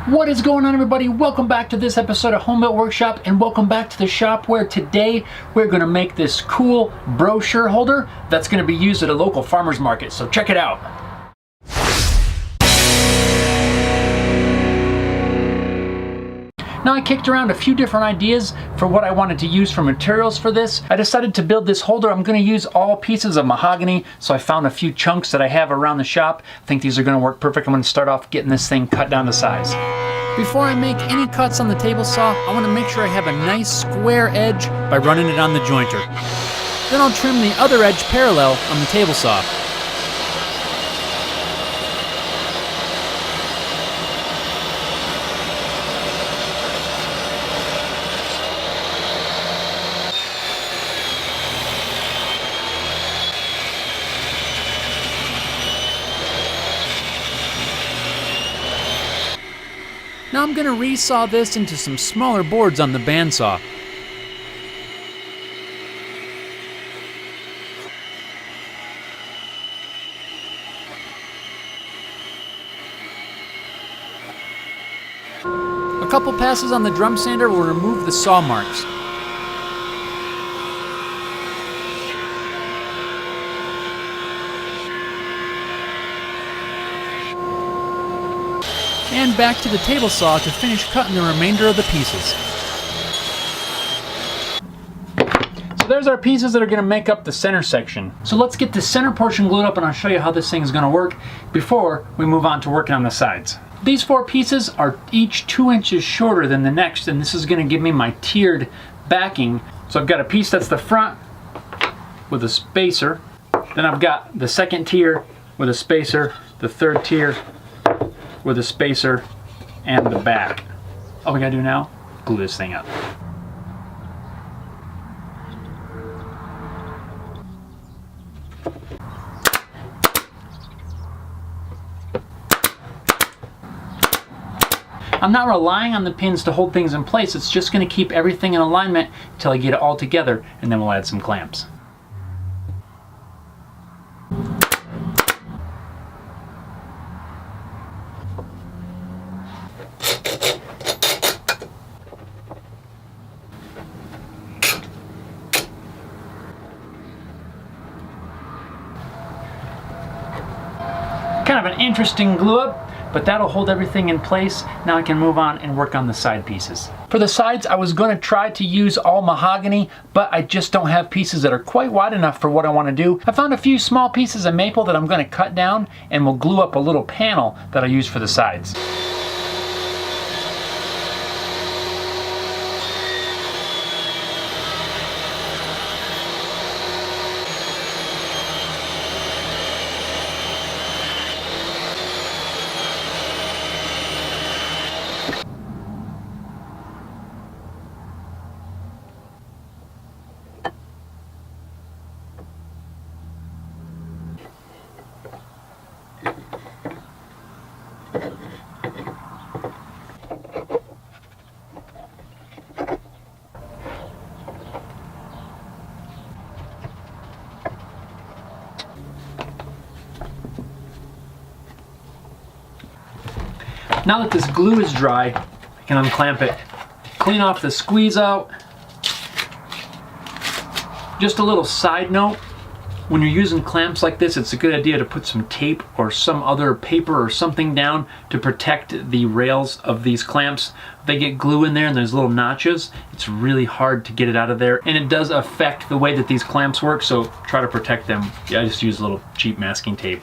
What is going on, everybody? Welcome back to this episode of Home Built Workshop, and welcome back to the shop where today we're going to make this cool brochure holder that's going to be used at a local farmer's market. So check it out. Now, I kicked around a few different ideas for what I wanted to use for materials for this. I decided to build this holder. I'm going to use all pieces of mahogany, so I found a few chunks that I have around the shop. I think these are going to work perfect. I'm going to start off getting this thing cut down to size. Before I make any cuts on the table saw, I want to make sure I have a nice square edge by running it on the jointer. Then I'll trim the other edge parallel on the table saw. Now I'm going to resaw this into some smaller boards on the bandsaw. A couple passes on the drum sander will remove the saw marks. And back to the table saw to finish cutting the remainder of the pieces. So there's our pieces that are going to make up the center section. So let's get the center portion glued up, and I'll show you how this thing is going to work before we move on to working on the sides. These four pieces are each 2 inches shorter than the next, and this is going to give me my tiered backing. So I've got a piece that's the front with a spacer, then I've got the second tier with a spacer, the third tier with a spacer, and the back. All we gotta do now, glue this thing up. I'm not relying on the pins to hold things in place. It's just gonna keep everything in alignment until I get it all together, and then we'll add some clamps. Kind of an interesting glue up, but that'll hold everything in place. Now I can move on and work on the side pieces. For the sides, I was going to try to use all mahogany, but I just don't have pieces that are quite wide enough for what I want to do. I found a few small pieces of maple that I'm going to cut down, and we'll glue up a little panel that I use for the sides. Now that this glue is dry, I can unclamp it, clean off the squeeze out. Just a little side note, when you're using clamps like this, it's a good idea to put some tape or some other paper or something down to protect the rails of these clamps. If they get glue in there and there's little notches, it's really hard to get it out of there, and it does affect the way that these clamps work, so try to protect them. Yeah, I just use a little cheap masking tape.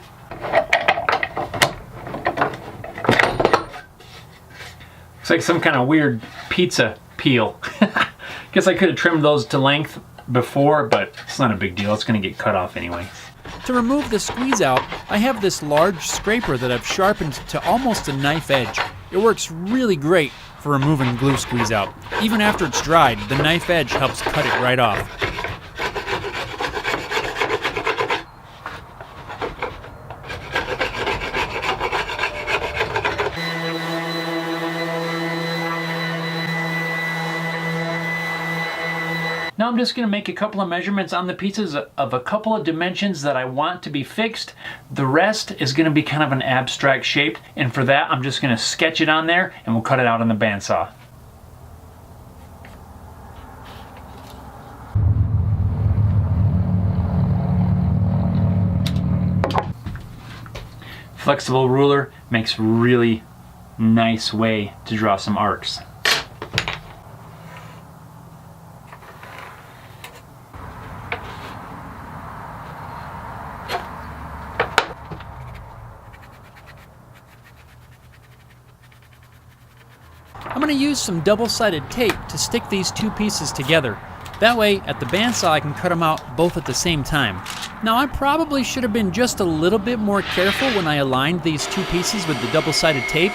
Looks like some kind of weird pizza peel. Guess I could have trimmed those to length before, but it's not a big deal. It's going to get cut off anyway. To remove the squeeze out, I have this large scraper that I've sharpened to almost a knife edge. It works really great for removing glue squeeze out. Even after it's dried, the knife edge helps cut it right off. Now I'm just going to make a couple of measurements on the pieces of a couple of dimensions that I want to be fixed. The rest is going to be kind of an abstract shape, and for that I'm just going to sketch it on there and we'll cut it out on the bandsaw. Flexible ruler makes a really nice way to draw some arcs. I'm going to use some double-sided tape to stick these two pieces together. That way, at the bandsaw I can cut them out both at the same time. Now I probably should have been just a little bit more careful when I aligned these two pieces with the double-sided tape.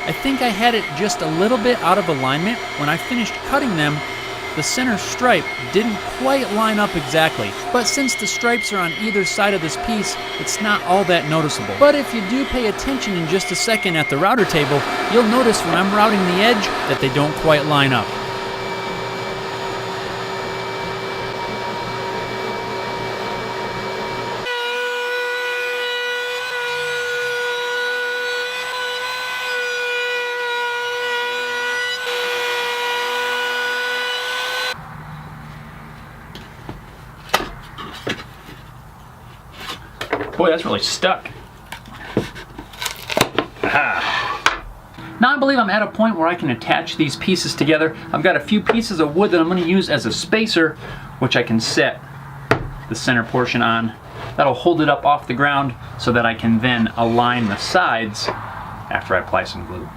I think I had it just a little bit out of alignment. When I finished cutting them, the center stripe didn't quite line up exactly. But since the stripes are on either side of this piece, it's not all that noticeable. But if you do pay attention in just a second at the router table, you'll notice when I'm routing the edge that they don't quite line up. Boy, that's really stuck. Aha. Now I believe I'm at a point where I can attach these pieces together. I've got a few pieces of wood that I'm going to use as a spacer, which I can set the center portion on. That'll hold it up off the ground so that I can then align the sides after I apply some glue.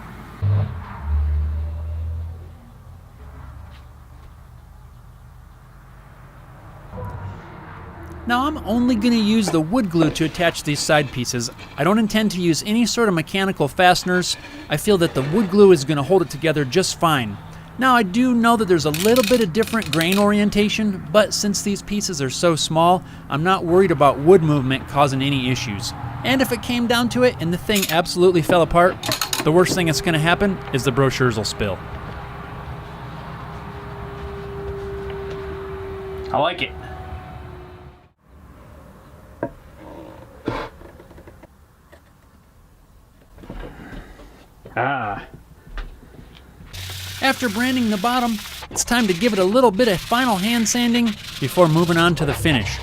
Now I'm only going to use the wood glue to attach these side pieces. I don't intend to use any sort of mechanical fasteners. I feel that the wood glue is going to hold it together just fine. Now I do know that there's a little bit of different grain orientation, but since these pieces are so small, I'm not worried about wood movement causing any issues. And if it came down to it and the thing absolutely fell apart, the worst thing that's going to happen is the brochures will spill. I like it. After branding the bottom, it's time to give it a little bit of final hand sanding before moving on to the finish.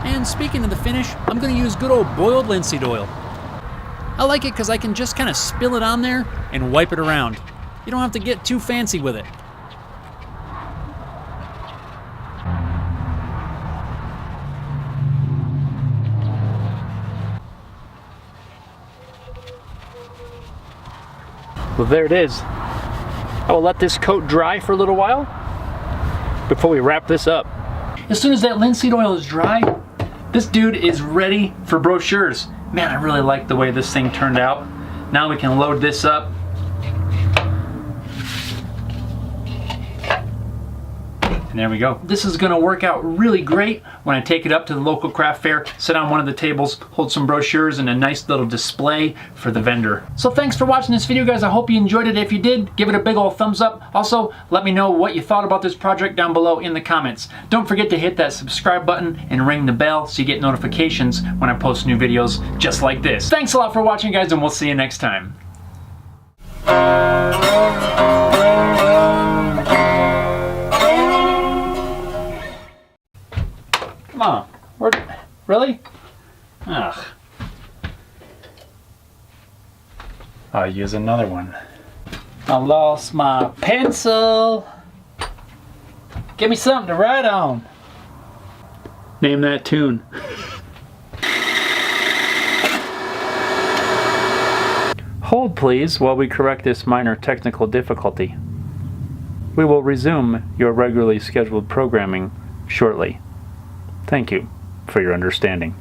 And speaking of the finish, I'm going to use good old boiled linseed oil. I like it because I can just kind of spill it on there and wipe it around. You don't have to get too fancy with it. Well, there it is. I will let this coat dry for a little while before we wrap this up. As soon as that linseed oil is dry, this dude is ready for brochures. Man, I really like the way this thing turned out. Now we can load this up. And there we go. This is gonna work out really great when I take it up to the local craft fair, sit on one of the tables, hold some brochures and a nice little display for the vendor. So thanks for watching this video, guys. I hope you enjoyed it. If you did, give it a big old thumbs up. Also, let me know what you thought about this project down below in the comments. Don't forget to hit that subscribe button and ring the bell so you get notifications when I post new videos just like this. Thanks a lot for watching, guys, and we'll see you next time. Come on, really? Ugh. I'll use another one. I lost my pencil. Give me something to write on. Name that tune. Hold please while we correct this minor technical difficulty. We will resume your regularly scheduled programming shortly. Thank you for your understanding.